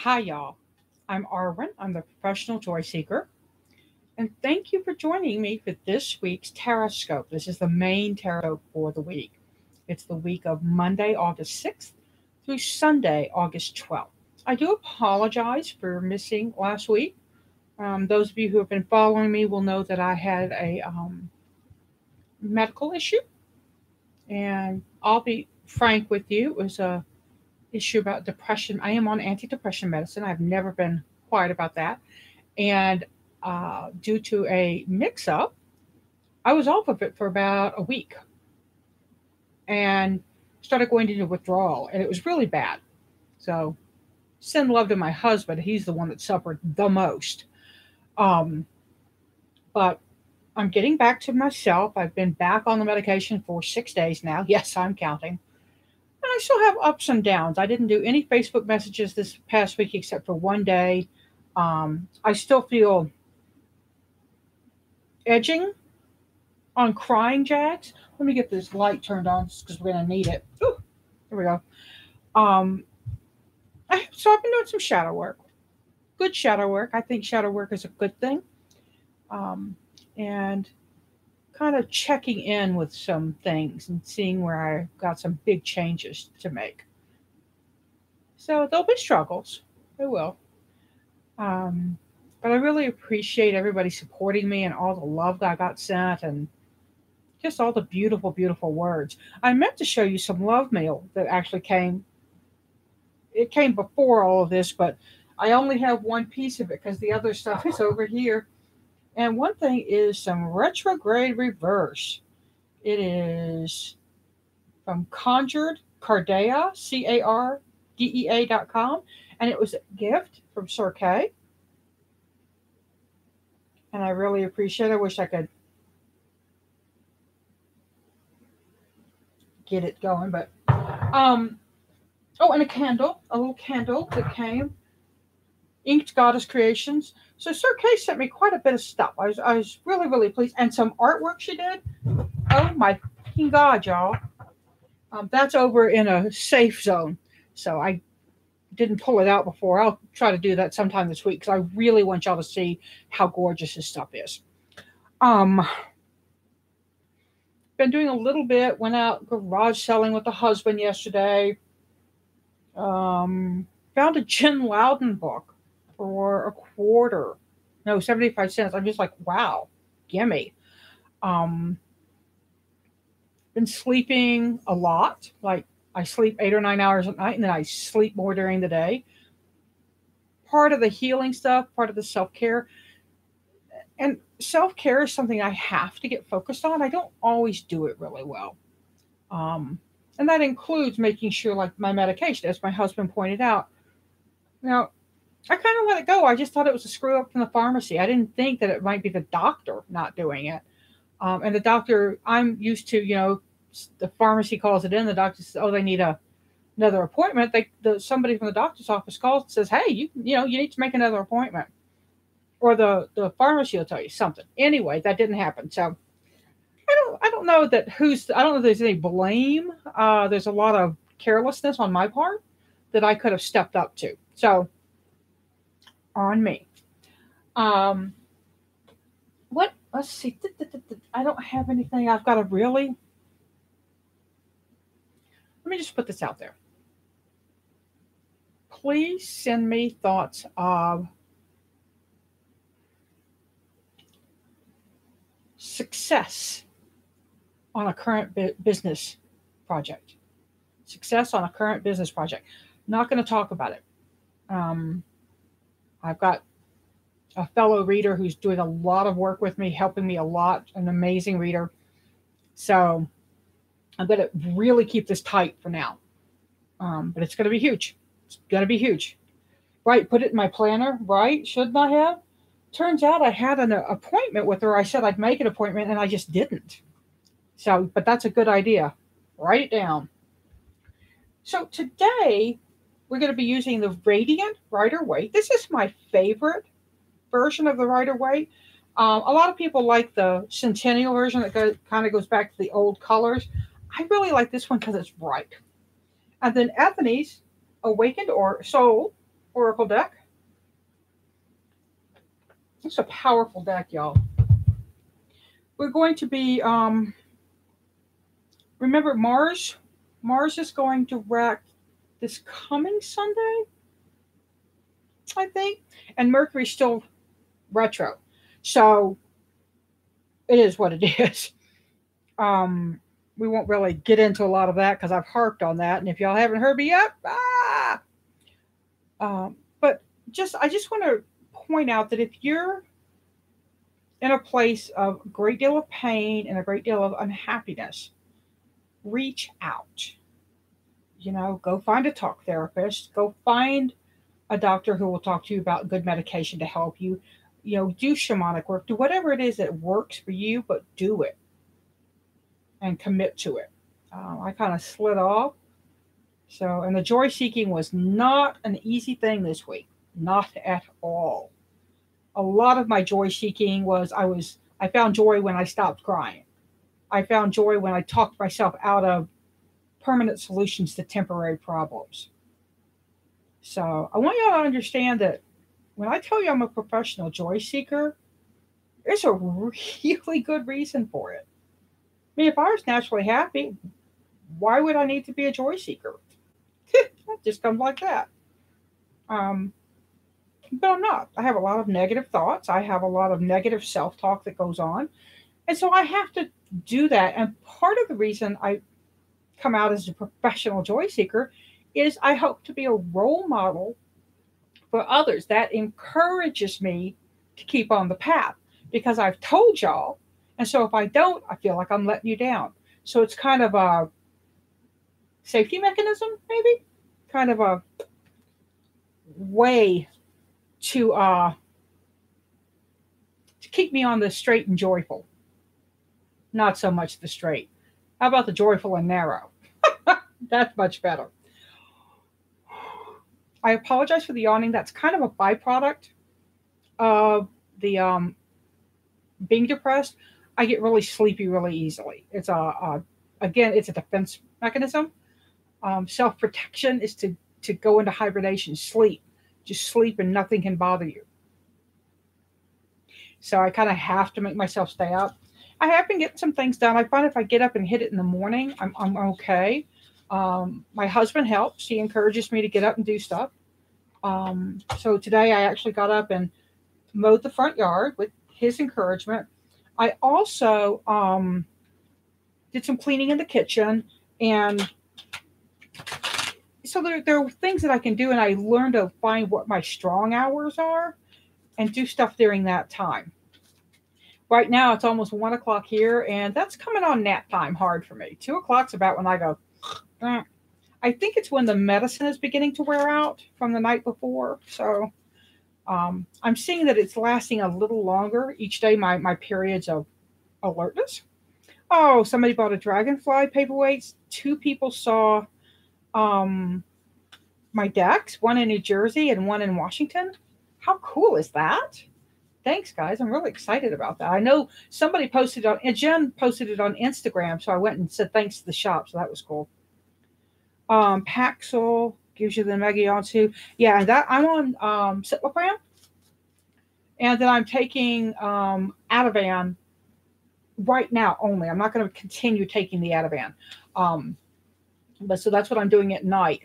Hi, y'all. I'm Arwen. I'm the professional joy seeker. And thank you for joining me for this week's Tarotscope. This is the main tarot for the week. It's the week of Monday, August 6th through Sunday, August 12th. I do apologize for missing last week. Those of you who have been following me will know that I had a medical issue. And I'll be frank with you, it was a issue about depression. I am on antidepressant medicine. I've never been quiet about that. And due to a mix up, I was off of it for about a week and started going into withdrawal. And it was really bad. So send love to my husband. He's the one that suffered the most. Um, but I'm getting back to myself. I've been back on the medication for 6 days now. Yes, I'm counting. And I still have ups and downs. I didn't do any Facebook messages this past week except for one day. I still feel edging on crying jacks. Let me get this light turned on because we're going to need it. Ooh, here we go. So I've been doing some shadow work. Good shadow work. I think shadow work is a good thing. And kind of checking in with some things and seeing where I got some big changes to make. So there'll be struggles. There will. But I really appreciate everybody supporting me and all the love that I got sent and just all the beautiful, beautiful words. I meant to show you some love mail that actually came. It came before all of this, but I only have one piece of it because the other stuff is over here. And one thing is some retrograde reverse. It is from Conjured Cardea, CARDEA.com. And it was a gift from Sir K. And I really appreciate it. I wish I could get it going, but oh, and a little candle that came, Inked Goddess Creations. So Sir K sent me quite a bit of stuff. I was really, really pleased, and some artwork she did. Oh my fucking God, y'all! That's over in a safe zone, so I didn't pull it out before. I'll try to do that sometime this week because I really want y'all to see how gorgeous this stuff is. Been doing a little bit. Went out garage selling with the husband yesterday. Found a Jen Loudon book for $0.25. No, 75 cents. I'm just like, wow, gimme. Been sleeping a lot. Like I sleep 8 or 9 hours at night, and then I sleep more during the day. Part of the healing stuff, part of the self-care. And self-care is something I have to get focused on. I don't always do it really well. And that includes making sure, like my medication, as my husband pointed out. Now, I kind of let it go. I just thought it was a screw up from the pharmacy. I didn't think that it might be the doctor not doing it. And the doctor, I'm used to, the pharmacy calls it in. The doctor says, oh, they need another appointment. Somebody from the doctor's office calls and says, hey, you need to make another appointment. Or the pharmacy will tell you something. Anyway, that didn't happen. So I don't know that I don't know if there's any blame. There's a lot of carelessness on my part that I could have stepped up to. So on me. Let's see. I don't have anything. I've got to really. Let me just put this out there. Please send me thoughts of success on a current business project. Success on a current business project. Not going to talk about it. I've got a fellow reader who's doing a lot of work with me, helping me a lot, an amazing reader. So I'm going to really keep this tight for now. But it's going to be huge. It's going to be huge. Right, put it in my planner, right? Shouldn't I have? Turns out I had an appointment with her. I said I'd make an appointment, and I just didn't. So, but that's a good idea. Write it down. So today, we're going to be using the Radiant Rider-Waite. This is my favorite version of the Rider-Waite. A lot of people like the Centennial version that kind of goes back to the old colors. I really like this one because it's bright. And then Ethony's Awakened or Soul oracle deck. It's a powerful deck, y'all. We're going to be, remember Mars? Mars is going direct this coming Sunday, I think. And Mercury's still retro. So it is what it is. We won't really get into a lot of that because I've harped on that. And if y'all haven't heard me yet, but I just want to point out that if you're in a place of a great deal of pain and a great deal of unhappiness, reach out. Go find a talk therapist. Go find a doctor who will talk to you about good medication to help you. Do shamanic work. Do whatever it is that works for you, but do it and commit to it. I kind of slid off. And the joy seeking was not an easy thing this week. Not at all. A lot of my joy seeking was I found joy when I stopped crying. I found joy when I talked myself out of permanent solutions to temporary problems. So I want y'all to understand that when I tell you I'm a professional joy seeker, there's a really good reason for it. I mean, if I was naturally happy, why would I need to be a joy seeker? It just comes like that. But I'm not. I have a lot of negative thoughts. I have a lot of negative self-talk that goes on. And so I have to do that. And part of the reason I come out as a professional joy seeker is I hope to be a role model for others. That encourages me to keep on the path because I've told y'all. And so if I don't, I feel like I'm letting you down. So it's kind of a safety mechanism, maybe, kind of a way to keep me on the straight and joyful. Not so much the straight. How about the joyful and narrow? That's much better. I apologize for the yawning. That's kind of a byproduct of the being depressed. I get really sleepy really easily. It's again, it's a defense mechanism. Self-protection is to go into hibernation, sleep. Just sleep and nothing can bother you. So I kind of have to make myself stay up. I have been getting some things done. I find if I get up and hit it in the morning, I'm okay. My husband helps. He encourages me to get up and do stuff. So today I actually got up and mowed the front yard with his encouragement. I also did some cleaning in the kitchen. And so there are things that I can do. And I learned to find what my strong hours are and do stuff during that time. Right now, it's almost 1 o'clock here, and that's coming on nap time hard for me. 2 o'clock's about when I go, I think it's when the medicine is beginning to wear out from the night before. So I'm seeing that it's lasting a little longer each day, my periods of alertness. Oh, somebody bought a dragonfly paperweights. 2 people saw my decks, one in New Jersey and one in Washington. How cool is that? Thanks, guys. I'm really excited about that. I know somebody posted on, and Jen posted it on Instagram, so I went and said thanks to the shop, so that was cool. Paxil gives you the Mega Yonsu. Yeah, and that I'm on Citalopram, and then I'm taking Ativan right now only. I'm not going to continue taking the Ativan. But so that's what I'm doing at night.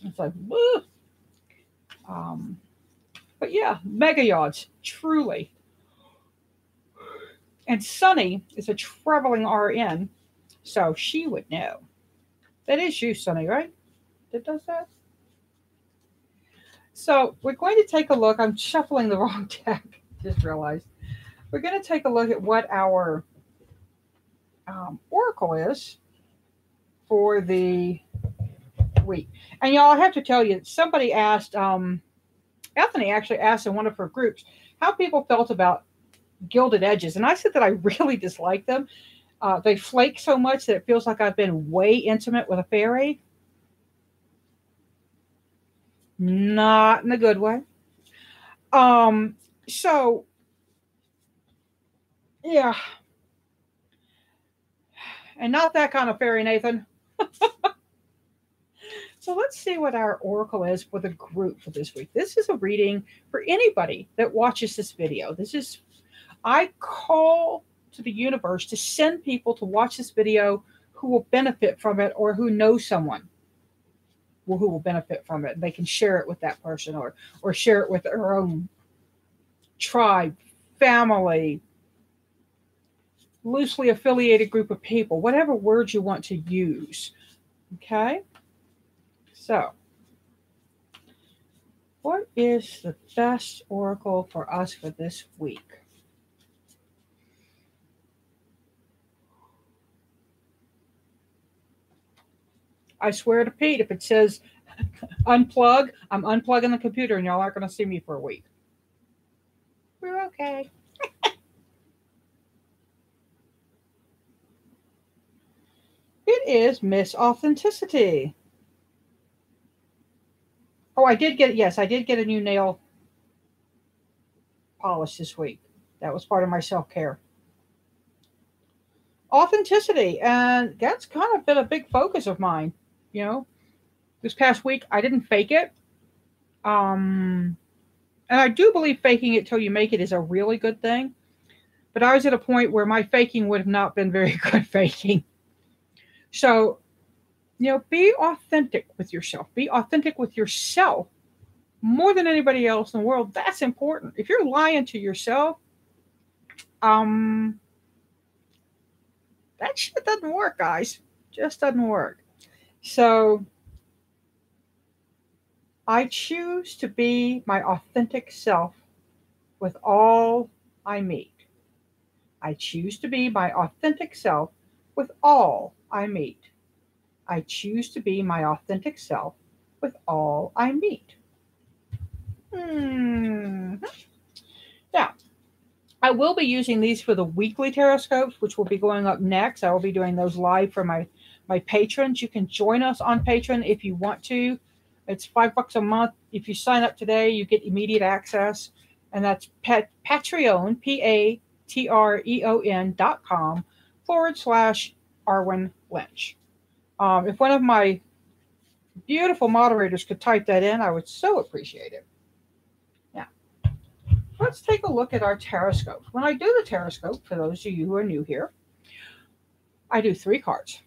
It's like, woo. But yeah, mega yachts, truly. And Sunny is a traveling RN, so she would know. That is you, Sunny, right? That does that? So we're going to take a look. I'm shuffling the wrong deck. Just realized. We're going to take a look at what our oracle is for the week. And y'all, I have to tell you, somebody asked, Anthony actually asked in one of her groups how people felt about gilded edges. And I said that I really dislike them. They flake so much that it feels like I've been way intimate with a fairy. Not in a good way. So, yeah. And not that kind of fairy, Nathan. So let's see what our oracle is for the group for this week. This is a reading for anybody that watches this video. I call to the universe to send people to watch this video who will benefit from it, or who know someone who will benefit from it. They can share it with that person, or share it with their own tribe, family, loosely affiliated group of people, whatever words you want to use. Okay? So, what is the best oracle for us for this week? I swear to Pete, if it says unplug, I'm unplugging the computer and y'all aren't going to see me for a week. We're okay. It is Miss Authenticity. Oh, I did get a new nail polish this week. That was part of my self-care. Authenticity, and that's kind of been a big focus of mine. You know, this past week I didn't fake it. And I do believe faking it till you make it is a really good thing. But I was at a point where my faking would have not been very good faking. So, be authentic with yourself. Be authentic with yourself more than anybody else in the world. That's important. If you're lying to yourself, that shit doesn't work, guys. Just doesn't work. So, I choose to be my authentic self with all I meet. I choose to be my authentic self with all I meet. I choose to be my authentic self with all I meet. Now, I will be using these for the weekly Tarotscopes, which will be going up next. I will be doing those live for my patrons. You can join us on Patreon if you want to. It's $5 a month. If you sign up today, you get immediate access. And that's Patreon, patreon.com/Arwen Lynch. If one of my beautiful moderators could type that in, I would so appreciate it. Now, let's take a look at our Tarotscope. When I do the Tarotscope, for those of you who are new here, I do 3 cards.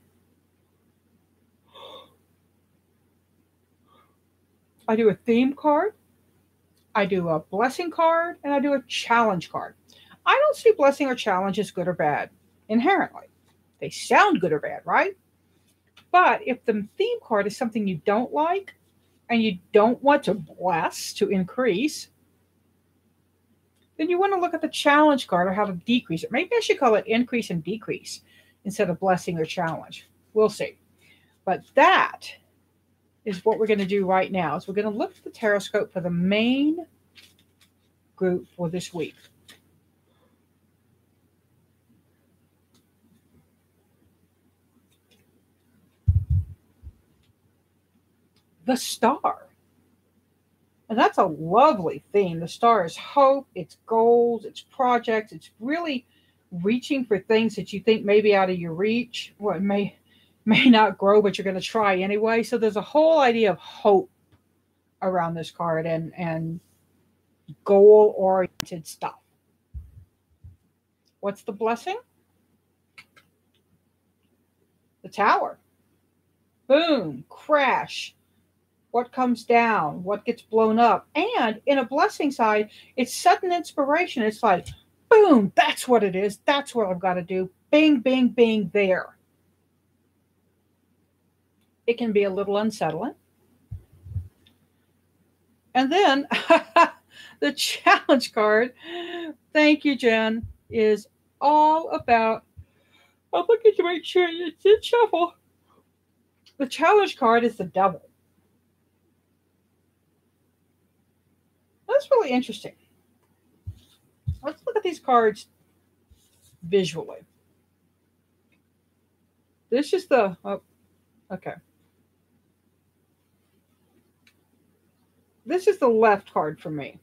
I do a theme card, I do a blessing card, and I do a challenge card. I don't see blessing or challenge as good or bad inherently. They sound good or bad, right? But if the theme card is something you don't like and you don't want to bless to increase, then you want to look at the challenge card or how to decrease it. Maybe I should call it increase and decrease instead of blessing or challenge. We'll see. But that is what we're going to do right now. So we're going to look at the Tarotscope for the main group for this week. The star. And that's a lovely theme. The star is hope, it's goals, it's projects, it's really reaching for things that you think may be out of your reach. Well, it may not grow, but you're going to try anyway. So there's a whole idea of hope around this card and goal-oriented stuff. What's the blessing? The tower. Boom, crash. What comes down, what gets blown up. And in a blessing side, it's sudden inspiration. It's like, boom, that's what it is. That's what I've got to do. Bing, bing, bing, there. It can be a little unsettling. And then the challenge card, thank you, Jen, is all about, I'm looking to make sure it's in shuffle. The challenge card is the devil. That's really interesting. Let's look at these cards visually. This is the, okay. This is the left card for me.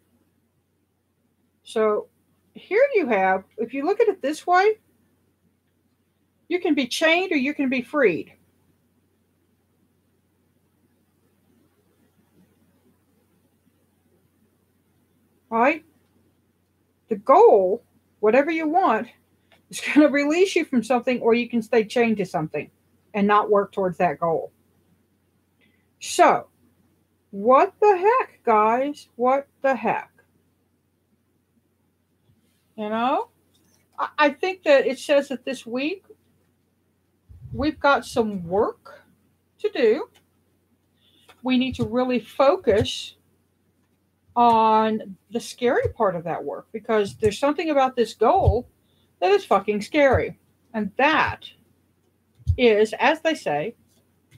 So here you have, if you look at it this way, you can be chained or you can be freed. right? The goal, whatever you want, is going to release you from something, or you can stay chained to something and not work towards that goal. So, what the heck, guys? What the heck? You know? I think that it says that this week we've got some work to do. We need to really focus on the scary part of that work, because there's something about this goal that is fucking scary. And that is, as they say,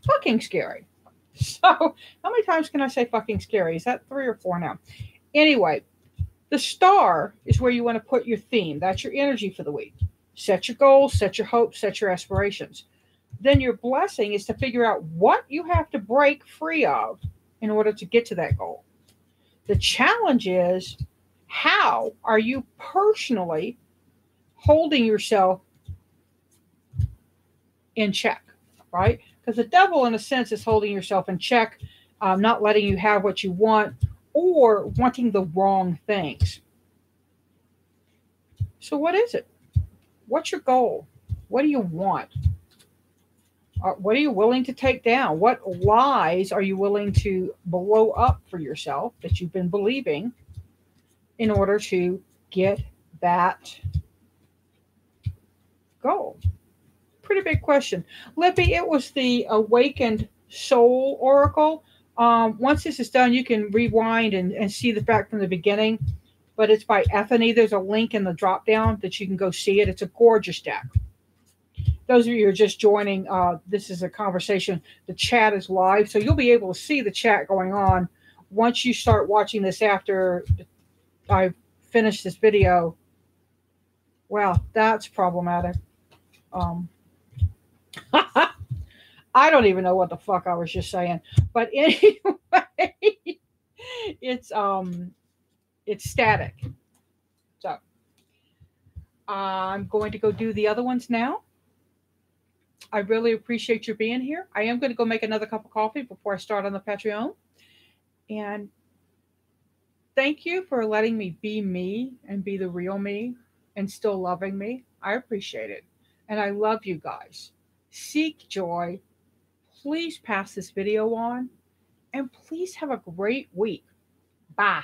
fucking scary. So, how many times can I say fucking scary? Is that 3 or 4 now? Anyway, the star is where you want to put your theme. That's your energy for the week. Set your goals, set your hopes, set your aspirations. Then your blessing is to figure out what you have to break free of in order to get to that goal. The challenge is, how are you personally holding yourself in check, right? Because the devil, in a sense, is holding yourself in check, not letting you have what you want, or wanting the wrong things. So, what is it? What's your goal? What do you want? What are you willing to take down? What lies are you willing to blow up for yourself that you've been believing in order to get that goal? Pretty big question. Lippy, it was the Awakened Soul Oracle. Once this is done, you can rewind and see the fact from the beginning, but it's by Ethany. There's a link in the drop down that you can go see it. It's a gorgeous deck. Those of you who are just joining, this is a conversation. The chat is live, so you'll be able to see the chat going on once you start watching this after I finish this video. Well, that's problematic. I don't even know what the fuck I was just saying, but anyway, it's static. So I'm going to go do the other ones now. I really appreciate you being here. I am going to go make another cup of coffee before I start on the Patreon. And thank you for letting me be me and be the real me and still loving me. I appreciate it. And I love you guys. Seek joy. Please pass this video on. And please have a great week. Bye.